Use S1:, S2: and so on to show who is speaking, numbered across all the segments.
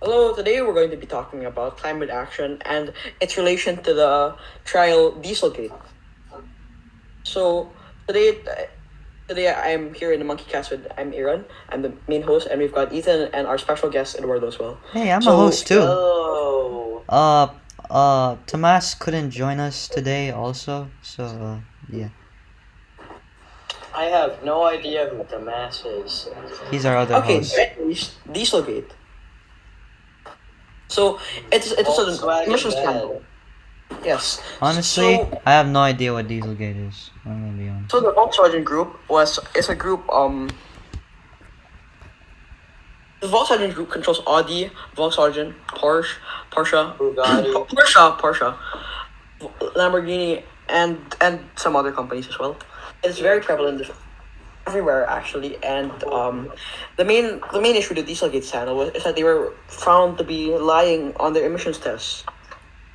S1: Hello, today we're going to be talking about climate action and its relation to the trial Dieselgate. So today, today I'm here in the Monkeycast with I'm Aaron. I'm the main host, and we've got Ethan and our special guest Eduardo as well.
S2: Hey, I'm a
S1: So
S2: host too.
S3: Yo,
S2: Tomas couldn't join us today also, so, yeah.
S3: I have no idea who Tomas is.
S2: He's our other
S1: okay,
S2: host.
S1: Dieselgate. So it's an
S3: Volkswagen
S1: emission
S3: bad.
S1: scandal. Yes.
S2: Honestly,
S1: So
S2: I have no idea what Dieselgate is. I'm gonna be honest.
S1: so the Volkswagen Group is a group. The Volkswagen Group controls Audi, Volkswagen, Porsche,
S3: Bugatti.
S1: Porsche, Lamborghini, and some other companies as well. It's very prevalent everywhere actually, and the main issue with the Dieselgate scandal is that they were found to be lying on their emissions tests.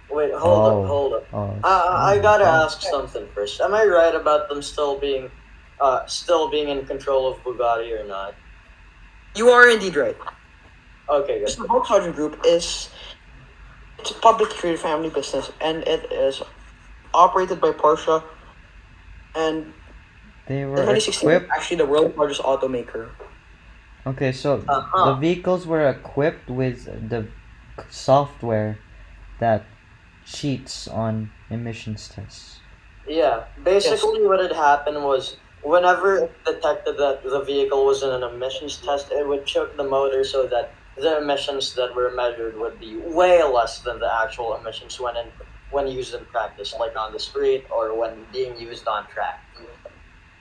S3: Wait, hold up.
S2: Oh,
S3: I
S2: my
S3: gotta
S2: God.
S3: ask something first. Am I right about them still being in control of Bugatti or not?
S1: You are indeed right.
S3: Okay, good.
S1: The Volkswagen Group is it's a publicly traded family business, and it is operated by Porsche, and
S2: They
S1: in
S2: were
S1: 2016 it's
S2: equipped.
S1: actually the world's largest automaker.
S2: Okay, so
S3: Uh
S2: the
S3: huh.
S2: vehicles were equipped with the software that cheats on emissions tests.
S3: Yeah.
S1: Yes.
S3: Basically, what had happened was whenever it detected that the vehicle was in an emissions test, it would choke the motor so that the emissions that were measured would be way less than the actual emissions when used in practice, like on the street or when being used on track.
S2: Hmm.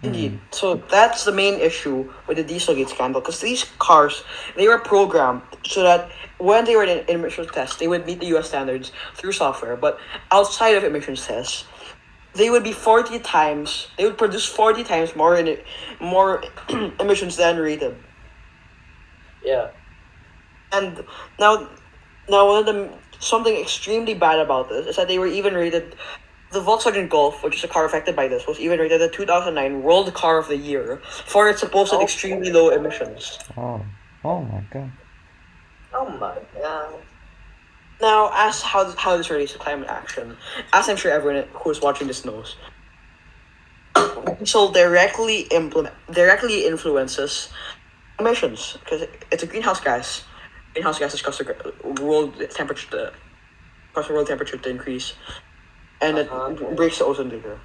S1: Indeed. So that's the main issue with the Dieselgate scandal, because these cars, they were programmed so that when they were in emissions tests, they would meet the U.S. standards through software. But outside of emissions tests, they would be 40 times. They would produce 40 times more emissions than rated.
S3: Yeah.
S1: And now, now one of the something extremely bad about this is that they were even rated. The Volkswagen Golf, which is a car affected by this, was even rated the 2009 World Car of the Year for its supposed
S3: Oh,
S1: extremely low emissions.
S2: Oh. Oh my God.
S3: oh my god.
S1: Now, as how this relates to climate action, as I'm sure everyone who is watching this knows, diesel directly influences emissions because it's a greenhouse gas. Greenhouse gases cause the world temperature to increase, and
S3: Uh
S1: it
S3: huh.
S1: breaks the ozone layer.
S3: Uh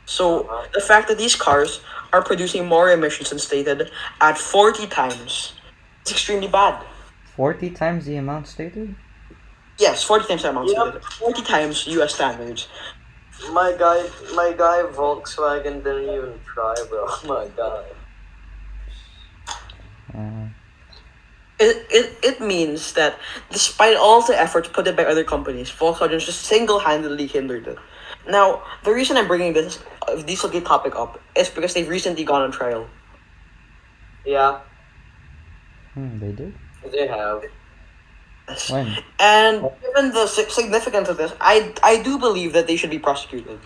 S1: So
S3: huh.
S1: the fact that these cars are producing more emissions than stated at 40 times is extremely bad.
S2: 40 times the amount stated?
S1: Yes, 40 times the amount
S3: Yep.
S1: stated. 40 times US standards.
S3: My guy Volkswagen didn't even try, bro. Oh my god.
S2: Uh,
S1: It means that despite all the efforts put in by other companies, Volkswagen just single-handedly hindered it. Now, the reason I'm bringing this Dieselgate topic up is because they've recently gone on trial.
S3: Yeah,
S2: they did?
S3: they have.
S1: Yes.
S2: When?
S1: And given the significance of this, I do believe that they should be prosecuted.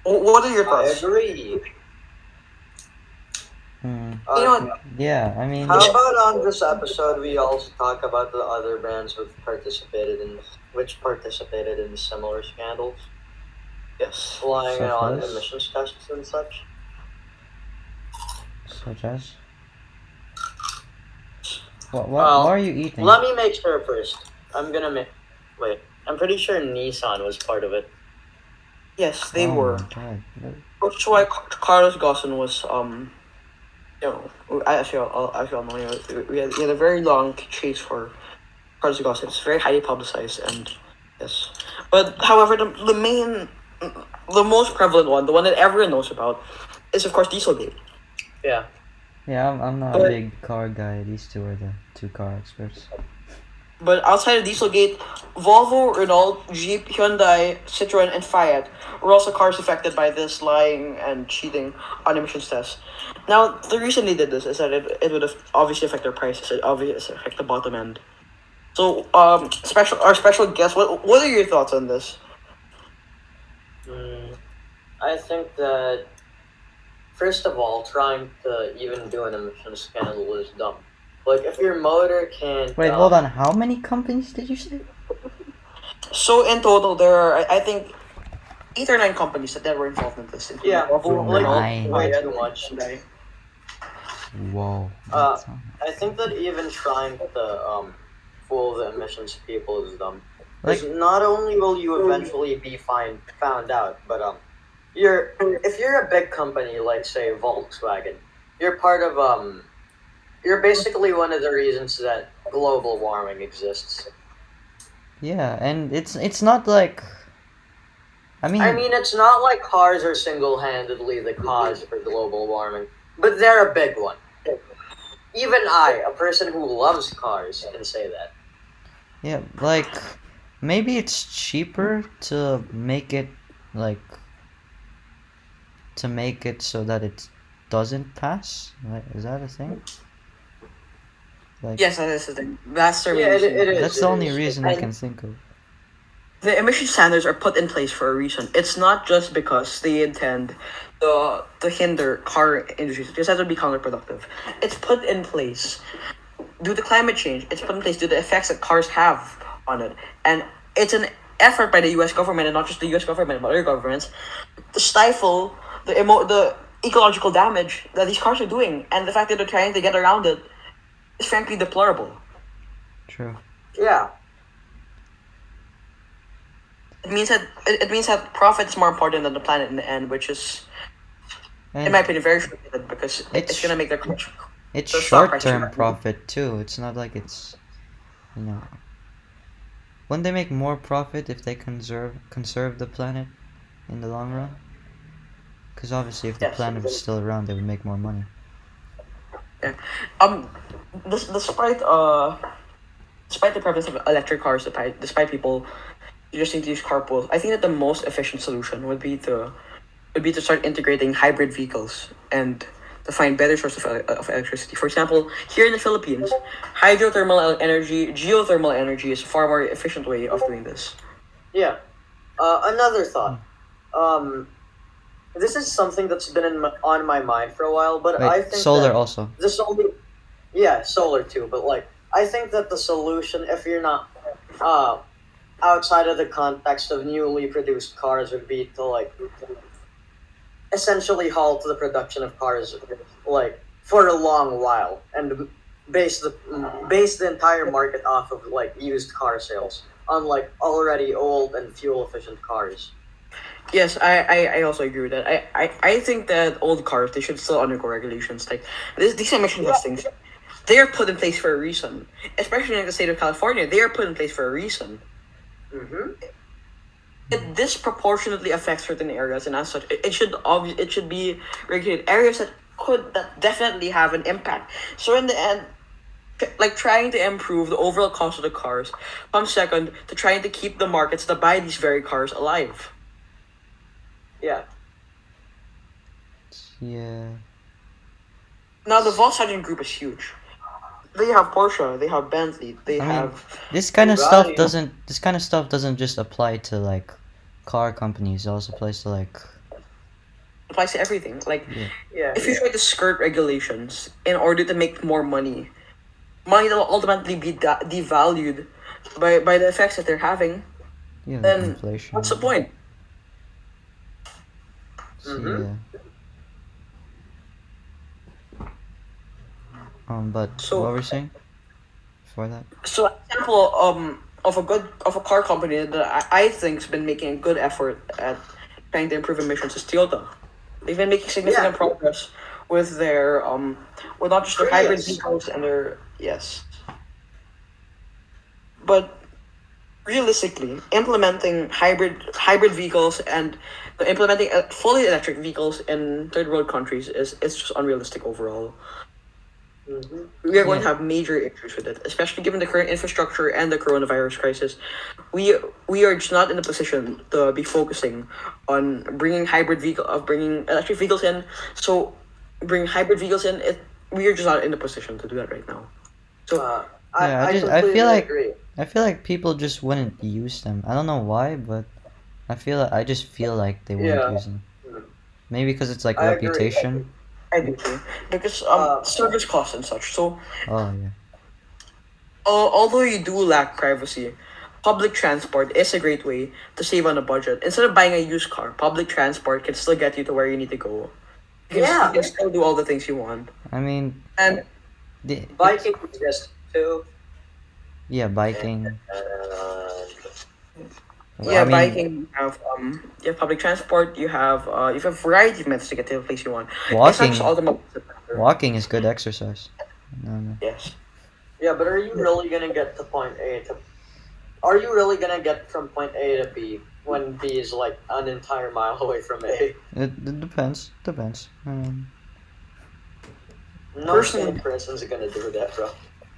S1: What are your
S3: I
S1: thoughts?
S3: agree.
S2: Hmm.
S1: You
S3: Uh,
S1: know what?
S2: Yeah, I mean,
S3: how about on this episode we also talk about the other brands which participated in similar scandals,
S1: Yes.
S3: relying
S2: such
S3: on
S2: as?
S3: emissions tests and such?
S2: Such as? What are
S3: Well,
S2: you eating?
S3: let me make sure first. I'm gonna make. Wait, I'm pretty sure Nissan was part of it.
S1: Yes, they
S2: Oh
S1: were.
S2: my God.
S1: Which why Carlos Ghosn was you know actually I'll know, you know, we had a very long chase for Carlos Ghosn. It's very highly publicized, and yes. But however, the most prevalent one, the one that everyone knows about, is of course Dieselgate.
S3: Yeah.
S2: Yeah, I'm not a
S1: But
S2: big car guy. These two are the two car experts.
S1: But outside of Dieselgate, Volvo, Renault, Jeep, Hyundai, Citroen, and Fiat were also cars affected by this lying and cheating on emissions tests. Now, the reason they did this is that it would have obviously affect their prices. It obviously affect the bottom end. So, our special guest, what are your thoughts on this?
S3: Mm, I think that first of all, trying to even do an emissions scandal is dumb. Like if your motor can't.
S2: Wait, hold on. How many companies did you say?
S1: So in total, there are I think 8 or 9 companies that were involved in this.
S3: Yeah,
S1: Volvo,
S3: like
S1: Renault,
S2: Nine.
S3: way
S1: Fiat,
S3: too much.
S1: Hyundai.
S2: Whoa.
S3: Uh,
S2: That's
S3: I think that even trying to fool the emissions people is dumb.
S2: like
S3: Because not only will you eventually be found out, but if you're a big company like say Volkswagen, you're part of you're basically one of the reasons that global warming exists.
S2: yeah, and it's not like I
S3: I
S2: mean
S3: mean, it's not like cars are single-handedly the cause for global warming, but they're a big one. Even I, a person who loves cars, can say that.
S2: yeah, like maybe it's cheaper to make it like so that it doesn't pass. Like, is that a thing? Like
S1: Yes, that is the thing. That's the
S3: Yeah,
S1: main reason.
S3: it is.
S2: that's
S3: It
S2: the only
S3: is.
S2: reason I
S1: And
S2: can think of.
S1: the emission standards are put in place for a reason. It's not just because they intend to hinder car industries, because that would be counterproductive. It's put in place due to climate change. It's put in place due to the effects that cars have on it, and it's an effort by the U.S. government, and not just the U.S. government, but other governments, to stifle the ecological damage that these cars are doing, and the fact that they're trying to get around it is frankly deplorable.
S2: True.
S3: Yeah.
S1: It means that profit is more important than the planet in the end, which is, in
S2: And
S1: my opinion, very frustrated because
S2: it's
S1: it's gonna make
S2: it's
S1: the stock prices
S2: short-term
S1: rise.
S2: profit too. It's not like it's, you know, wouldn't they make more profit if they conserve the planet in the long run? Because obviously, if the
S1: Yes.
S2: planet was still around, they would make more money.
S1: Yeah. Despite despite the prevalence of electric cars, despite people just need to use carpools, I think that the most efficient solution would be to start integrating hybrid vehicles and to find better source of electricity. For example, here in the Philippines, geothermal energy is a far more efficient way of doing this.
S3: Yeah. Another thought. Um, this is something that's been on my mind for a while, but I
S2: Wait,
S3: think
S2: solar
S3: that
S2: also.
S3: the solar, yeah, solar too. But like, I think that the solution, if you're not uh, outside of the context of newly produced cars, would be to like essentially halt the production of cars like for a long while and base the entire market off of like used car sales on like already old and fuel efficient cars.
S1: Yes, I also agree with that. I think that old cars, they should still undergo regulations. Like these emission testings, they are put in place for a reason. Especially in the state of California, they are put in place for a reason.
S3: Mm-hmm.
S1: It disproportionately affects certain areas, and as such, it should be regulated areas that definitely have an impact. So in the end, like trying to improve the overall cost of the cars comes second to trying to keep the markets that buy these very cars alive.
S3: Yeah.
S2: Yeah.
S1: Now the Volkswagen group is huge. They have Porsche, they have Bentley, they
S2: I mean,
S1: have
S2: this kind of
S3: Bugatti.
S2: stuff doesn't just apply to like car companies. It also applies to like
S1: applies to everything. Like
S2: yeah.
S3: Yeah.
S1: if you try to skirt regulations in order to make more money, money that will ultimately be devalued by the effects that they're having,
S2: Yeah, like
S1: then
S2: inflation.
S1: what's the point?
S2: So,
S3: Mm-hmm.
S2: yeah. But what
S1: So
S2: were you saying before that?
S1: So an example of a car company that I think's been making a good effort at trying to improve emissions is Toyota. They've been making significant
S3: Yeah.
S1: progress with their with not just their hybrid
S3: Prius.
S1: vehicles and their yes, but realistically implementing hybrid vehicles and implementing fully electric vehicles in third world countries is just unrealistic overall.
S3: Mm-hmm.
S1: We are going
S2: Yeah.
S1: to have major issues with it, especially given the current infrastructure and the coronavirus crisis. We are just not in a position to be focusing on bringing electric vehicles in. So, bring hybrid vehicles in. We are just not in a position to do that right now. So,
S2: Yeah,
S3: I
S2: I feel
S3: completely agree.
S2: like people just wouldn't use them. I don't know why, but I just feel like they wouldn't
S3: Yeah.
S2: use them. Maybe because it's like
S3: I agree.
S2: reputation.
S1: I do too, because
S3: Uh,
S1: service costs and such. So,
S2: Oh yeah.
S1: Although you do lack privacy, public transport is a great way to save on a budget. Instead of buying a used car, public transport can still get you to where you need to go. You can still do all the things you want.
S2: I mean,
S1: And
S3: Biking is just too.
S2: yeah,
S3: And
S2: biking.
S1: yeah,
S2: I mean,
S1: biking, you have public transport, you have a variety of methods to get to the place you want. It's not just
S2: walking.
S1: automotive.
S2: Walking is good exercise. No, no.
S1: Yes.
S3: yeah, but are you really gonna get to point A to? Are you really gonna get from point A to B when B is like an entire mile away from A?
S2: It depends. Depends.
S3: No
S1: Personally-
S3: sane person's gonna do that, bro.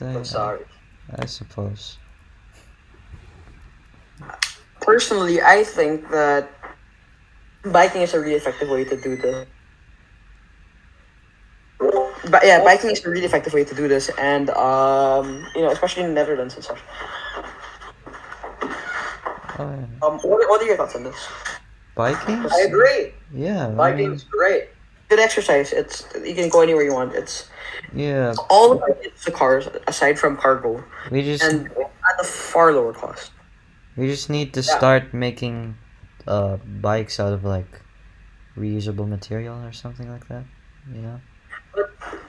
S3: I'm sorry.
S2: I suppose.
S1: Personally, I think that biking is a really effective way to do this. But yeah, biking is a really effective way to do this, and especially in the Netherlands and such.
S2: Oh, yeah.
S1: What are your thoughts on this?
S2: Biking?
S3: I agree.
S2: Yeah.
S3: Biking's great.
S1: Good exercise. You can go anywhere you want. It's
S2: Yeah.
S1: all about the cars aside from cargo,
S2: We just
S1: and at a far lower cost.
S2: need to
S3: Yeah.
S2: start making bikes out of like reusable material or something like that. You know?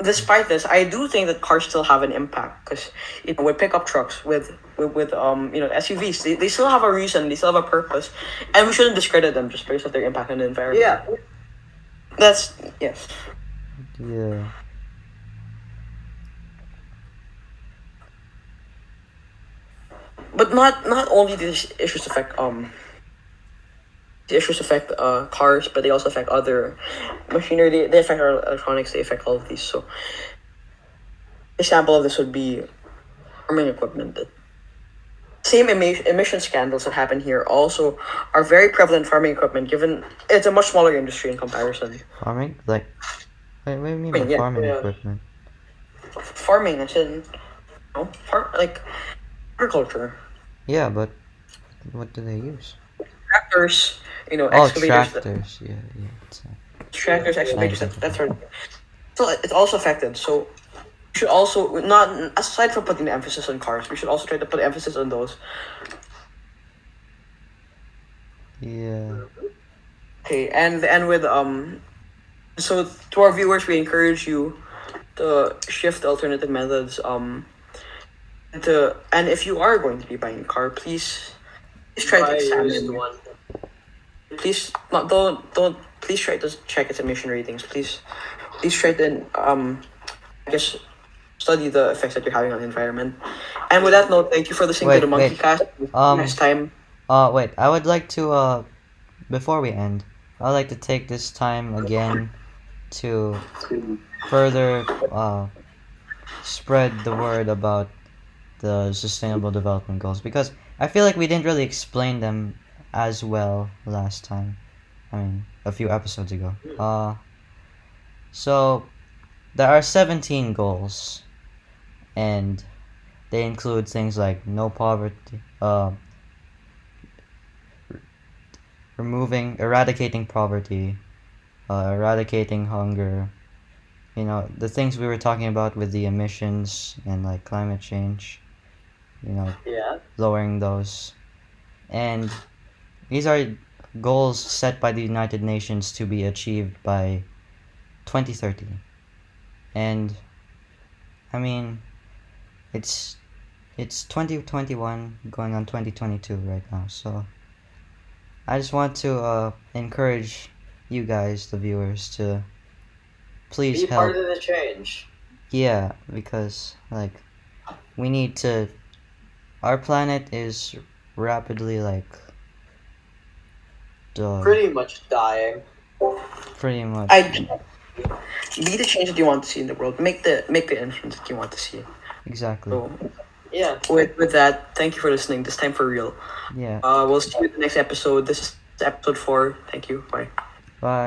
S1: Despite this, I do think that cars still have an impact because with pickup trucks, with SUVs, they still have a reason, they still have a purpose, and we shouldn't discredit them just because of their impact on the environment.
S3: Yeah.
S1: That's yes.
S2: Yeah.
S1: But not only these issues affect cars, but they also affect other machinery. They affect our electronics. They affect all of these. So, example of this would be farming equipment. The same emission scandals that happen here also are very prevalent in farming equipment. Given it's a much smaller industry in comparison.
S2: Farming? Like wait, what do you mean by
S1: Yeah,
S2: farming
S3: yeah.
S2: equipment?
S1: Farming, as in, like agriculture,
S2: Yeah, but what do they use?
S1: tractors,
S2: Oh,
S1: excavators.
S2: tractors. Yeah, yeah.
S1: Tractors, excavators,
S2: Nice.
S1: that's right. So it's also affected. So we should also not aside from putting the emphasis on cars, we should also try to put emphasis on those.
S2: Yeah.
S1: Okay, and with so to our viewers, we encourage you to shift alternative methods. And if you are going to be buying a car, please try to
S3: Buy a used
S1: examine.
S3: one.
S1: Please not don't please try to check its emission ratings. Please try to I guess study the effects that you're having on the environment. And with that note, thank you for listening to the
S2: Wait.
S1: Monkeycast. Next time.
S2: Wait, I would like to before we end, I'd like to take this time again to further spread the word about the Sustainable Development Goals because I feel like we didn't really explain them as well last time. I mean, a few episodes ago. So there are 17 goals, and they include things like no poverty, eradicating poverty, eradicating hunger. The things we were talking about with the emissions and like climate change.
S3: Yeah.
S2: Lowering those, and these are goals set by the United Nations to be achieved by 2030. And I mean, it's 2021 going on 2022 right now, so I just want to encourage you guys, the viewers, to please
S3: Be
S2: help.
S3: part of the change.
S2: Yeah, because like we need to. Our planet is rapidly like
S3: Pretty much dying.
S2: pretty much.
S1: Be the change that you want to see in the world. Make the influence that you want to see.
S2: Exactly.
S1: So
S3: Yeah.
S1: with that, thank you for listening. This time for real.
S2: Yeah.
S1: We'll see you in the next episode. This is episode 4. Thank you. Bye.
S2: Bye.